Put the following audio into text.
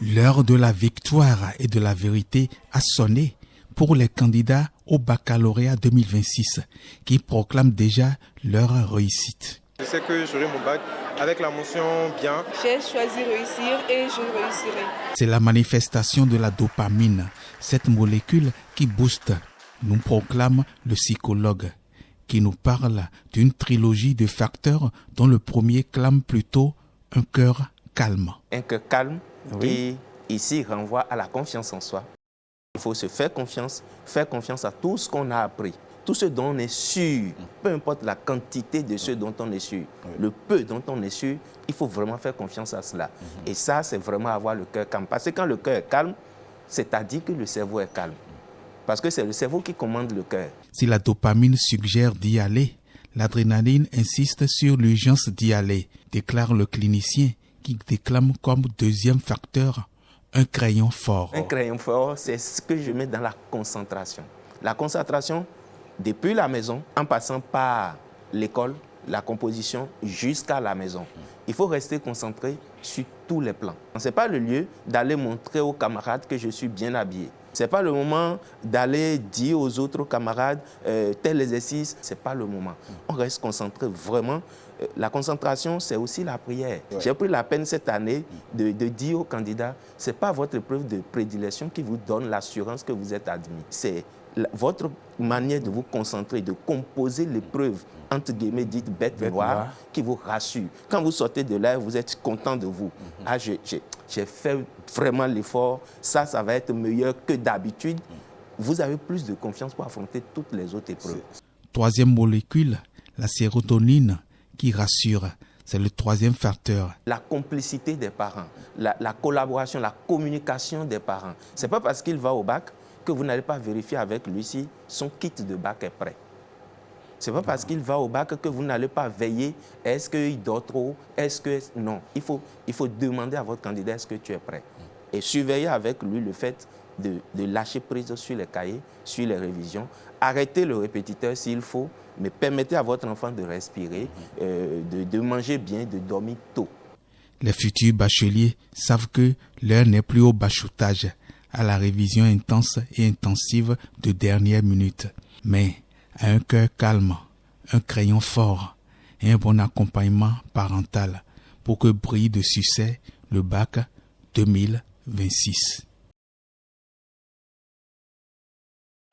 L'heure de la victoire et de la vérité a sonné pour les candidats au baccalauréat 2026 qui proclament déjà leur réussite. Je sais que j'aurai mon bac avec la mention bien. J'ai choisi réussir et je réussirai. C'est la manifestation de la dopamine, cette molécule qui booste, nous proclame le psychologue, qui nous parle d'une trilogie de facteurs dont le premier clame plutôt un cœur calme. Un cœur calme qui ici renvoie à la confiance en soi. Il faut se faire confiance à tout ce qu'on a appris, tout ce dont on est sûr, peu importe la quantité de ce dont on est sûr, le peu dont on est sûr, il faut vraiment faire confiance à cela. Et ça, c'est vraiment avoir le cœur calme. Parce que quand le cœur est calme, c'est-à-dire que le cerveau est calme. Parce que c'est le cerveau qui commande le cœur. Si la dopamine suggère d'y aller, l'adrénaline insiste sur l'urgence d'y aller, déclare le clinicien qui déclame comme deuxième facteur un crayon fort. Un crayon fort, c'est ce que je mets dans la concentration. La concentration, depuis la maison, en passant par l'école, la composition, jusqu'à la maison. Il faut rester concentré sur tous les plans. Ce n'est pas le lieu d'aller montrer aux camarades que je suis bien habillé. Ce n'est pas le moment d'aller dire aux autres camarades tel exercice. Ce n'est pas le moment. On reste concentré vraiment. La concentration, c'est aussi la prière. J'ai pris la peine cette année de dire aux candidats, ce n'est pas votre épreuve de prédilection qui vous donne l'assurance que vous êtes admis. C'est votre manière de vous concentrer, de composer l'épreuve, entre guillemets, dite bête noire, qui vous rassure. Quand vous sortez de là, vous êtes content de vous. Ah, j'ai fait vraiment l'effort, ça va être meilleur que d'habitude. Vous avez plus de confiance pour affronter toutes les autres épreuves. Troisième molécule, la sérotonine, qui rassure. C'est le troisième facteur. La complicité des parents, la collaboration, la communication des parents. Ce n'est pas parce qu'il va au bac que vous n'allez pas vérifier avec lui si son kit de bac est prêt. Ce n'est pas parce qu'il va au bac que vous n'allez pas veiller. Est-ce qu'il dort trop? Non, il faut demander à votre candidat est-ce que tu es prêt? Et surveiller avec lui le fait de lâcher prise sur les cahiers, sur les révisions. Arrêtez le répétiteur s'il faut, mais permettez à votre enfant de respirer, de manger bien, de dormir tôt. Les futurs bacheliers savent que l'heure n'est plus au bachotage, à la révision intense et intensive de dernière minute, mais à un cœur calme, un crayon fort et un bon accompagnement parental pour que brille de succès le bac 2026.